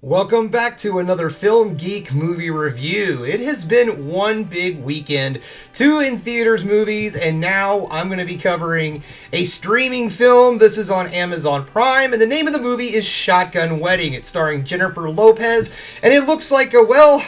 Welcome back to another Film Geek movie review. It has been one big weekend, 2 in theaters movies, and now I'm going to be covering a streaming film. This is on Amazon Prime, and the name of the movie is Shotgun Wedding. It's starring Jennifer Lopez, and it looks like how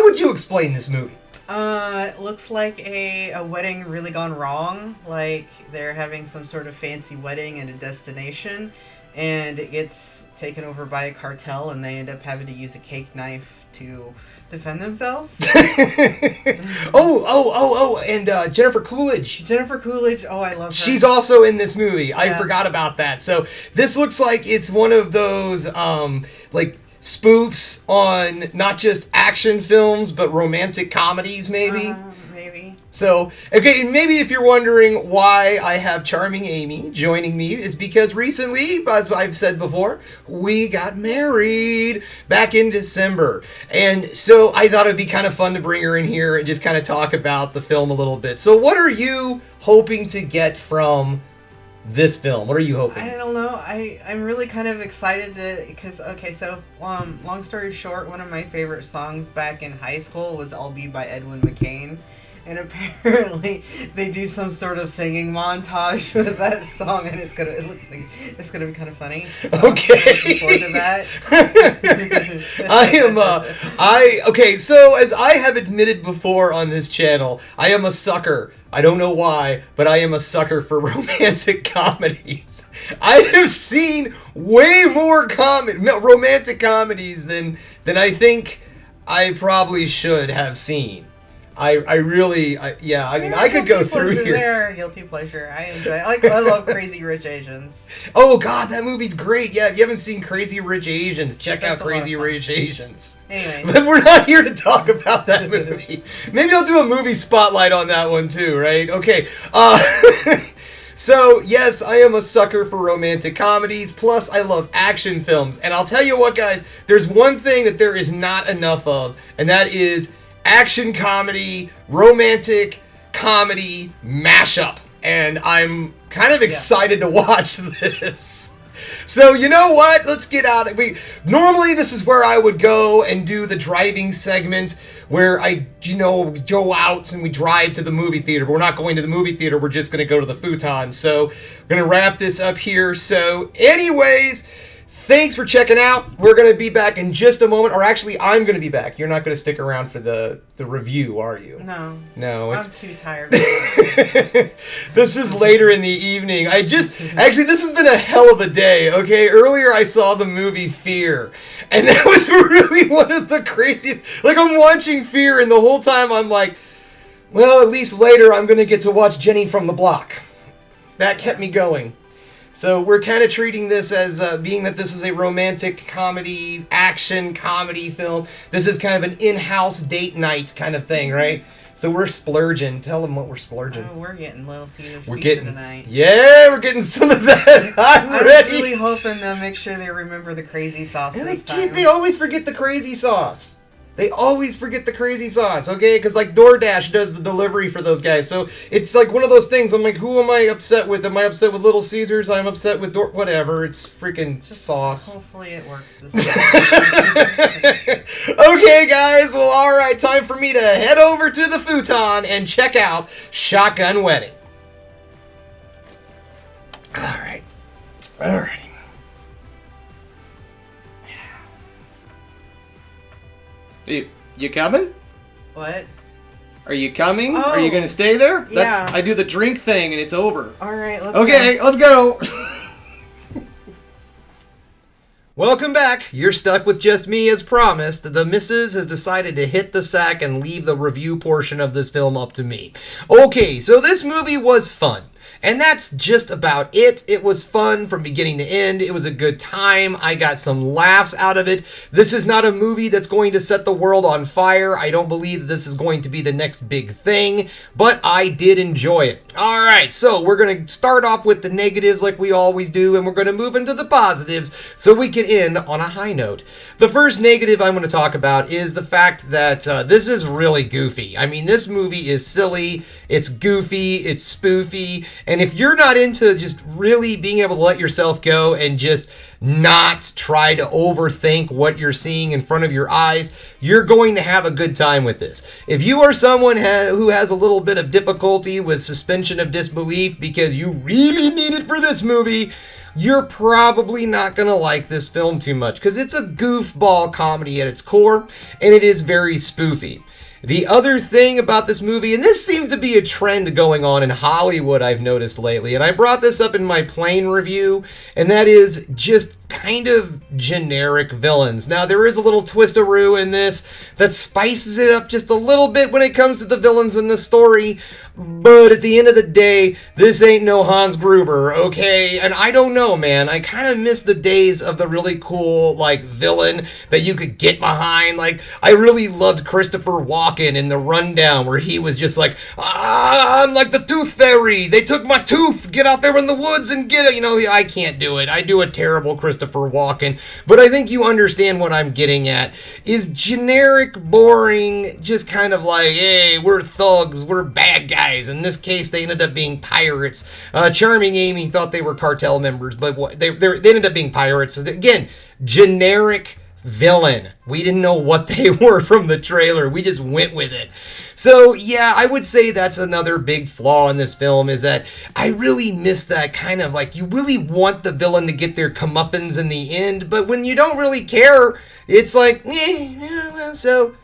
would you explain this movie? It looks like a wedding really gone wrong. Like, they're having some sort of fancy wedding in a destination, and it gets taken over by a cartel, and they end up having to use a cake knife to defend themselves. And Jennifer Coolidge. Jennifer Coolidge, oh, I love her. She's also in this movie. Yeah. I forgot about that. So this looks like it's one of those, spoofs on not just action films, but romantic comedies, maybe. Maybe. So, okay, maybe if you're wondering why I have Charming Amy joining me, is because recently, as I've said before, we got married back in December. And so I thought it'd be kind of fun to bring her in here and just kind of talk about the film a little bit. So what are you hoping to get from this film? What are you hoping? I don't know. I'm really kind of excited because, long story short, one of my favorite songs back in high school was I'll Be by Edwin McCain. And apparently they do some sort of singing montage with that song, and it looks like it's gonna be kind of funny. So Okay. I'm looking forward to that. So as I have admitted before on this channel, I am a sucker. I don't know why, but I am a sucker for romantic comedies. I have seen way more romantic comedies than I think I probably should have seen. I could go through here. There, guilty pleasure. I enjoy it. I love Crazy Rich Asians. Oh god, that movie's great. Yeah, if you haven't seen Crazy Rich Asians, check out Crazy Rich Asians. Anyway. But we're not here to talk about that movie. Maybe I'll do a movie spotlight on that one too, right? Okay. So, yes, I am a sucker for romantic comedies, plus I love action films. And I'll tell you what, guys, there's one thing that there is not enough of, and that is action comedy, romantic comedy mashup. And I'm kind of excited to watch this. So, you know what? Let's get out. Normally, this is where I would go and do the driving segment where I go out and we drive to the movie theater. But we're not going to the movie theater. We're just going to go to the futon. So, we're going to wrap this up here. So, anyways, thanks for checking out. We're going to be back in just a moment. Or actually, I'm going to be back. You're not going to stick around for the review, are you? No, I'm too tired. This is later in the evening. This has been a hell of a day, okay? Earlier I saw the movie Fear, and that was really one of the craziest. Like, I'm watching Fear, and the whole time I'm like, well, at least later I'm going to get to watch Jenny from the Block. That kept me going. So we're kind of treating this as being that this is a romantic comedy, action comedy film. This is kind of an in-house date night kind of thing, right? So we're splurging. Tell them what we're splurging. Oh, we're getting Little Caesars pizza tonight. Yeah, we're getting some of that. I'm ready. I was really hoping they'll make sure they remember the crazy sauce this time. They always forget the crazy sauce. They always forget the crazy sauce, okay? Because, DoorDash does the delivery for those guys. So, it's like one of those things. I'm like, who am I upset with? Am I upset with Little Caesars? I'm upset with whatever. It's freaking sauce. Hopefully it works this time. Okay, guys. Well, all right. Time for me to head over to the futon and check out Shotgun Wedding. All right. You coming? What? Are you coming? Oh. Are you going to stay there? Yeah. I do the drink thing and it's over. All right, let's go. Welcome back. You're stuck with just me as promised. The missus has decided to hit the sack and leave the review portion of this film up to me. Okay, so this movie was fun. And that's just about it. It was fun from beginning to end. It was a good time. I got some laughs out of it. This is not a movie that's going to set the world on fire. I don't believe this is going to be the next big thing, but I did enjoy it. All right, so we're going to start off with the negatives like we always do, and we're going to move into the positives so we can end on a high note. The first negative I'm going to talk about is the fact that this is really goofy. I mean, this movie is silly, it's goofy, it's spoofy, And if you're not into just really being able to let yourself go and just not try to overthink what you're seeing in front of your eyes, you're going to have a good time with this. If you are someone who has a little bit of difficulty with suspension of disbelief because you really need it for this movie, you're probably not going to like this film too much because it's a goofball comedy at its core, and it is very spoofy. The other thing about this movie, and this seems to be a trend going on in Hollywood I've noticed lately, and I brought this up in my Plane review, and that is just kind of generic villains. Now, there is a little twist-a-roo in this that spices it up just a little bit when it comes to the villains in the story, but at the end of the day, this ain't no Hans Gruber, okay? And I don't know, man. I kind of miss the days of the really cool, like, villain that you could get behind. Like, I really loved Christopher Walken in The Rundown, where he was just like, I'm like the Tooth Fairy. They took my tooth. Get out there in the woods and get it. You know, I can't do it. I do a terrible Christopher Walken. But I think you understand what I'm getting at. Is generic, boring, just kind of like, hey, we're thugs. We're bad guys. In this case, they ended up being pirates. Charming Amy thought they were cartel members, but they ended up being pirates. Again, generic villain. We didn't know what they were from the trailer. We just went with it. So, yeah, I would say that's another big flaw in this film, is that I really miss that kind of, like, you really want the villain to get their comeuppance in the end, but when you don't really care, it's like, well, so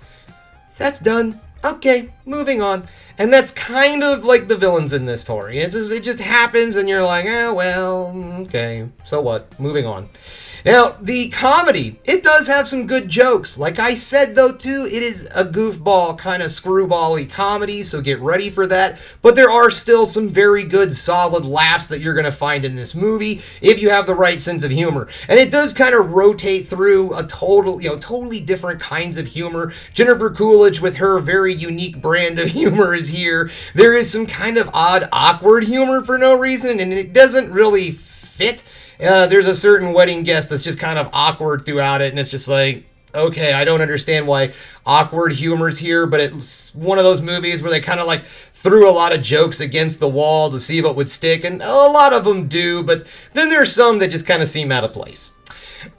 that's done. Okay, moving on. And that's kind of like the villains in this story. It just happens and you're like, oh, well, okay, so what? Moving on. Now, the comedy, it does have some good jokes. Like I said, though, too, it is a goofball kind of screwball-y comedy, so get ready for that. But there are still some very good, solid laughs that you're going to find in this movie if you have the right sense of humor. And it does kind of rotate through a totally different kinds of humor. Jennifer Coolidge, with her very unique brand of humor, is here. There is some kind of odd, awkward humor for no reason, and it doesn't really fit. There's a certain wedding guest that's just kind of awkward throughout it, and it's just like, okay, I don't understand why awkward humor's here, but it's one of those movies where they kind of like threw a lot of jokes against the wall to see what would stick, and a lot of them do, but then there's some that just kind of seem out of place.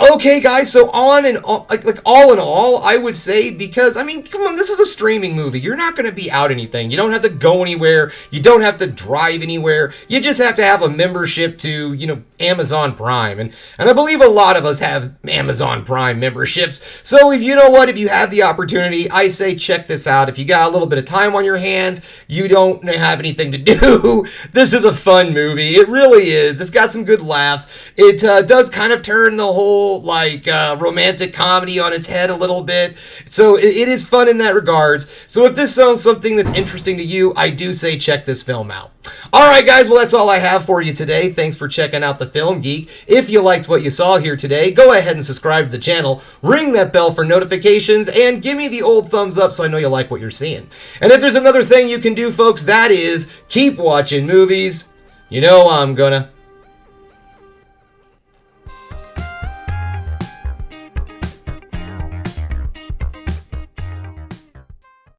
Okay, guys, so all in all, I would say, because, I mean, come on, this is a streaming movie. You're not going to be out anything. You don't have to go anywhere. You don't have to drive anywhere. You just have to have a membership to, Amazon Prime. And I believe a lot of us have Amazon Prime memberships. So if you have the opportunity, I say check this out. If you got a little bit of time on your hands, you don't have anything to do, this is a fun movie. It really is. It's got some good laughs. It does kind of turn the whole romantic comedy on its head a little bit. So it is fun in that regards. So if this sounds something that's interesting to you, I do say check this film out. Alright guys, well that's all I have for you today. Thanks for checking out The Film Geek. If you liked what you saw here today, go ahead and subscribe to the channel, ring that bell for notifications, and give me the old thumbs up so I know you like what you're seeing. And if there's another thing you can do, folks, that is keep watching movies. You know I'm gonna.